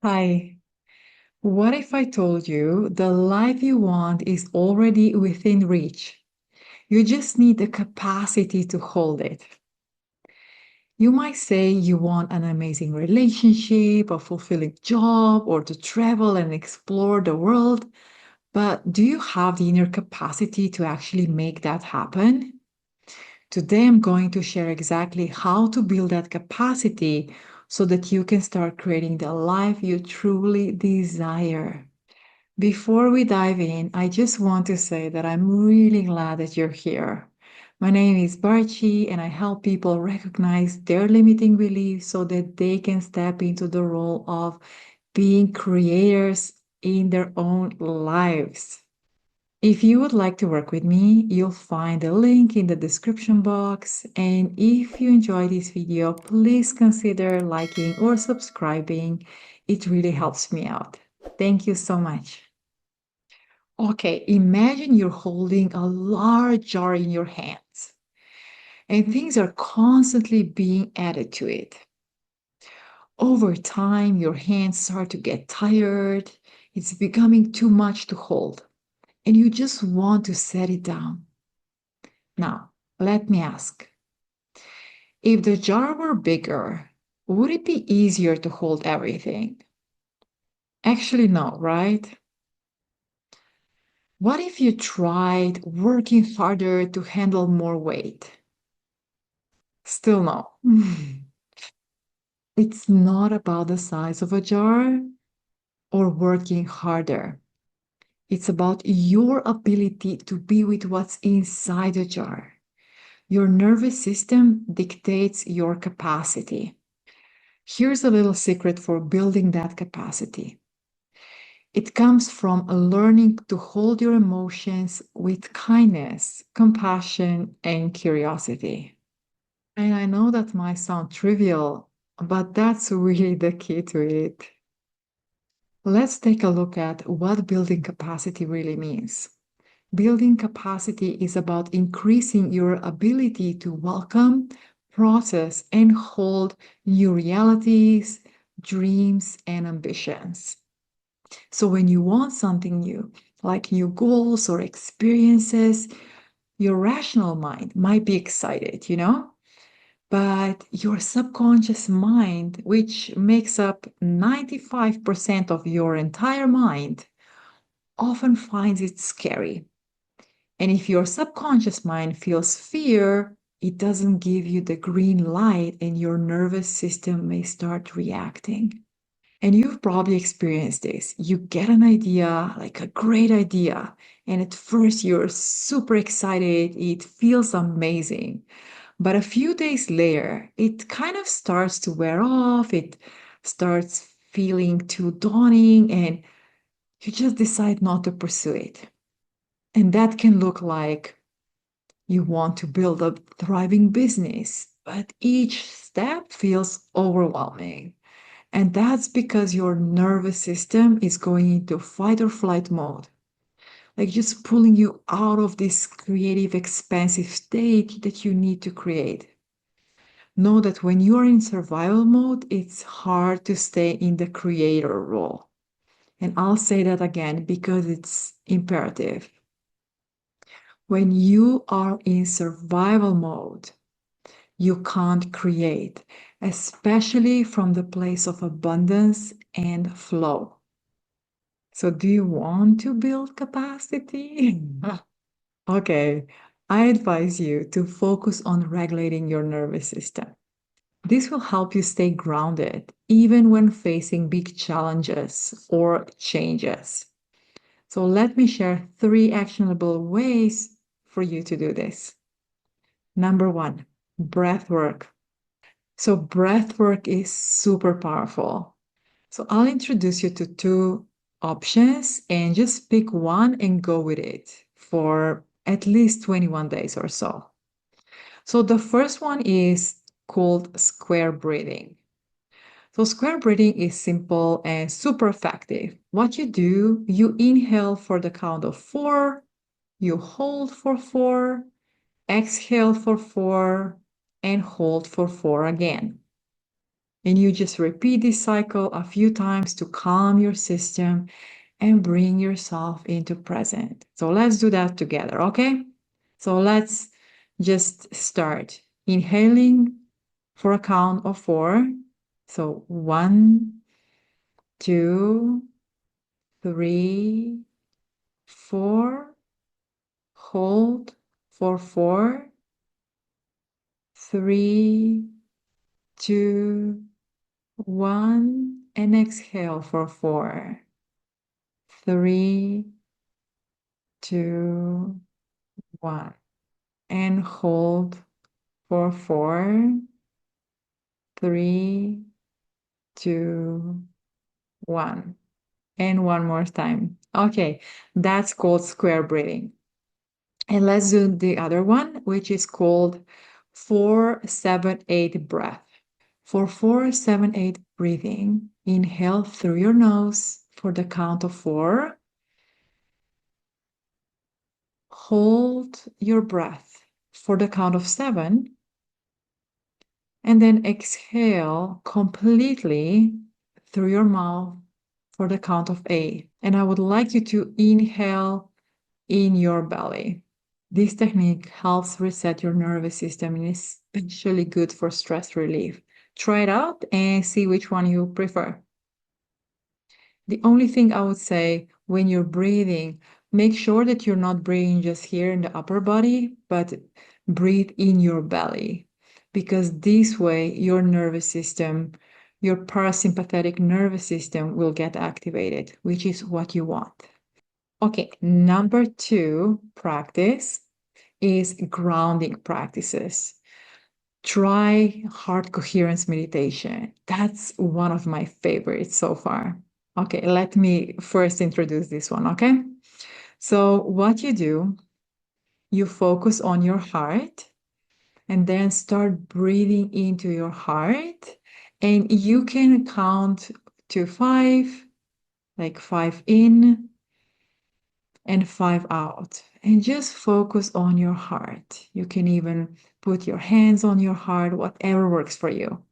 Hi. What if I told you the life you want is already within reach? You just need the capacity to hold it. You might say you want an amazing relationship, a fulfilling job, or to travel and explore the world, but do you have the inner capacity to actually make that happen? Today, I'm going to share exactly how to build that capacity so that you can start creating the life you truly desire. Before we dive in, I just want to say that I'm really glad that you're here. My name is Barchi, and I help people recognize their limiting beliefs so that they can step into the role of being creators in their own lives. If you would like to work with me, you'll find a link in the description box. And if you enjoy this video, please consider liking or subscribing. It really helps me out. Thank you so much. Okay, imagine you're holding a large jar in your hands and things are constantly being added to it. Over time, your hands start to get tired. It's becoming too much to hold, and you just want to set it down. Now, let me ask, if the jar were bigger, would it be easier to hold everything? Actually, no, right? What if you tried working harder to handle more weight? Still no. It's not about the size of a jar or working harder. It's about your ability to be with what's inside the jar. Your nervous system dictates your capacity. Here's a little secret for building that capacity. It comes from learning to hold your emotions with kindness, compassion, and curiosity. And I know that might sound trivial, but that's really the key to it. Let's take a look at what building capacity really means. Building capacity is about increasing your ability to welcome, process, and hold new realities, dreams, and ambitions. So, when you want something new, like new goals or experiences, your rational mind might be excited, but your subconscious mind, which makes up 95% of your entire mind, often finds it scary. And if your subconscious mind feels fear, it doesn't give you the green light, and your nervous system may start reacting. And you've probably experienced this. You get an idea, like a great idea, and at first you're super excited, it feels amazing. But a few days later, it kind of starts to wear off, it starts feeling too daunting, and you just decide not to pursue it. And that can look like you want to build a thriving business, but each step feels overwhelming. And that's because your nervous system is going into fight or flight mode, like just pulling you out of this creative, expansive state that you need to create. Know that when you are in survival mode, it's hard to stay in the creator role. And I'll say that again because it's imperative. When you are in survival mode, you can't create, especially from the place of abundance and flow. So, do you want to build capacity? Okay, I advise you to focus on regulating your nervous system. This will help you stay grounded even when facing big challenges or changes. So, let me share three actionable ways for you to do this. Number one, breath work. So, breath work is super powerful. So, I'll introduce you to two options and just pick one and go with it for at least 21 days or so. So, the first one is called square breathing. So, square breathing is simple and super effective. What you do, you inhale for the count of four, you hold for four, exhale for four, and hold for four again. And you just repeat this cycle a few times to calm your system and bring yourself into present. So let's do that together, okay? So let's just start inhaling for a count of 4. So 1, 2, 3, 4. Hold for 4, 3, 2, 1, and exhale for 4, 3, 2, 1, and hold for 4, 3, 2, 1, and one more time. Okay, that's called square breathing. And let's do the other one, which is called 4-7-8 breath. For 4-7-8 breathing, inhale through your nose for the count of 4. Hold your breath for the count of 7. And then exhale completely through your mouth for the count of 8. And I would like you to inhale in your belly. This technique helps reset your nervous system and is especially good for stress relief. Try it out and see which one you prefer. The only thing I would say when you're breathing, make sure that you're not breathing just here in the upper body, but breathe in your belly. Because this way, your nervous system, your parasympathetic nervous system will get activated, which is what you want. Okay, number 2 practice is grounding practices. Try heart coherence meditation. That's one of my favorites so far. Okay, let me first introduce this one, okay? So, what you do, you focus on your heart and then start breathing into your heart. And you can count to 5, like 5 in and 5 out. And just focus on your heart. You can even put your hands on your heart, whatever works for you.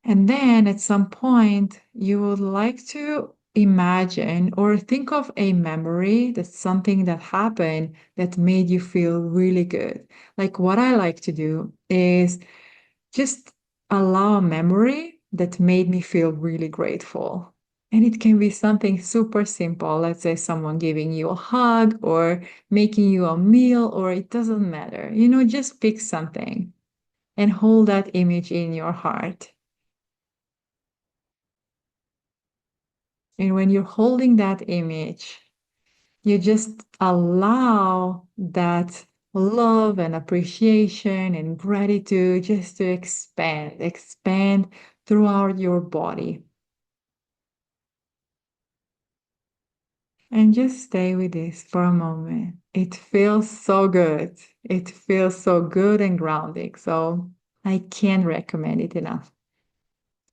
And then at some point, you would like to imagine or think of a memory that's something that happened that made you feel really good. Like what I like to do is just allow a memory that made me feel really grateful. And it can be something super simple. Let's say someone giving you a hug or making you a meal, or it doesn't matter. Just pick something and hold that image in your heart. And when you're holding that image, you just allow that love and appreciation and gratitude just to expand throughout your body. And just stay with this for a moment. It feels so good. It feels so good and grounding. So I can't recommend it enough.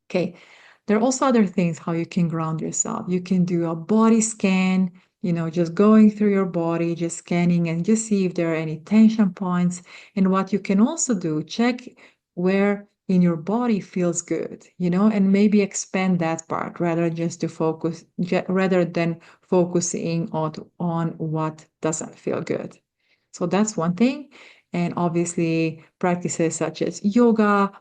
Okay. There are also other things how you can ground yourself. You can do a body scan, just going through your body, just scanning and just see if there are any tension points. And what you can also do, check where in your body feels good, and maybe expand that part rather than focusing on what doesn't feel good. So that's one thing. And obviously practices such as yoga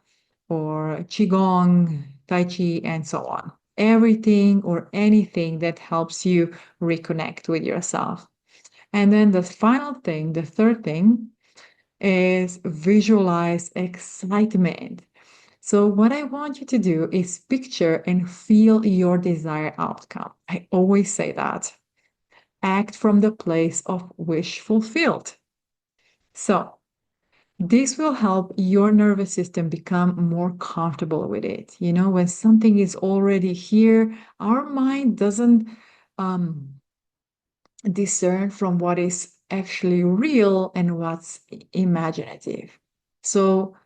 or qigong, tai chi, and so on. Everything or anything that helps you reconnect with yourself. And then the final thing, the third thing, is visualize excitement. So, what I want you to do is picture and feel your desired outcome. I always say that. Act from the place of wish fulfilled. So, this will help your nervous system become more comfortable with it. When something is already here, our mind doesn't um, discern from what is actually real and what's imaginative. So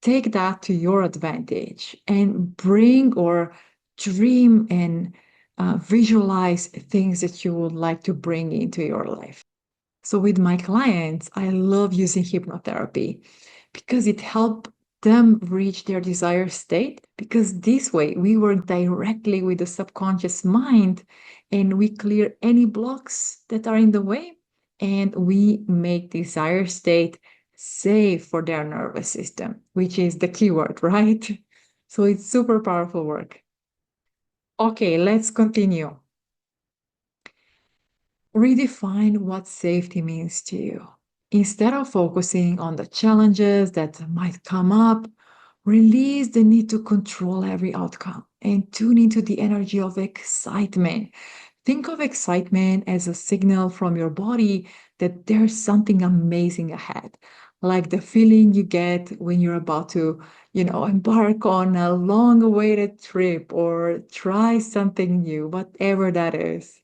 take that to your advantage and bring or dream and visualize things that you would like to bring into your life. So with my clients, I love using hypnotherapy because it helps them reach their desired state, because this way we work directly with the subconscious mind and we clear any blocks that are in the way, and we make desired state safe for their nervous system, which is the keyword, right? So it's super powerful work. Okay, let's continue. Redefine what safety means to you. Instead of focusing on the challenges that might come up, release the need to control every outcome and tune into the energy of excitement. Think of excitement as a signal from your body that there's something amazing ahead, like the feeling you get when you're about to, embark on a long-awaited trip or try something new, whatever that is.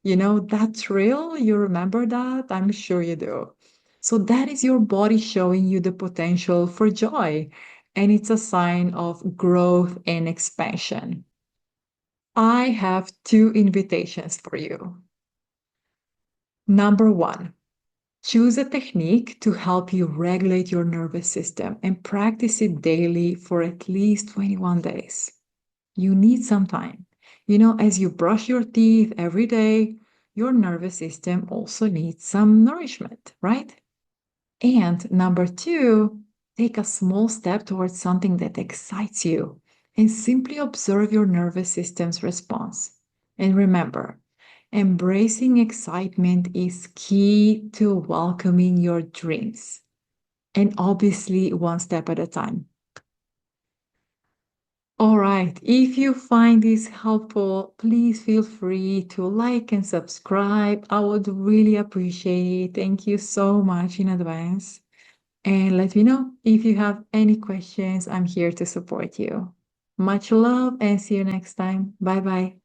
That thrill, you remember that? I'm sure you do. So that is your body showing you the potential for joy, and it's a sign of growth and expansion. I have two invitations for you. Number one, choose a technique to help you regulate your nervous system and practice it daily for at least 21 days. You need some time. As you brush your teeth every day, your nervous system also needs some nourishment, right? And number two, take a small step towards something that excites you and simply observe your nervous system's response. And remember, embracing excitement is key to welcoming your dreams. And obviously, one step at a time. All right. If you find this helpful, please feel free to like and subscribe. I would really appreciate it. Thank you so much in advance. And let me know if you have any questions. I'm here to support you. Much love and see you next time. Bye bye.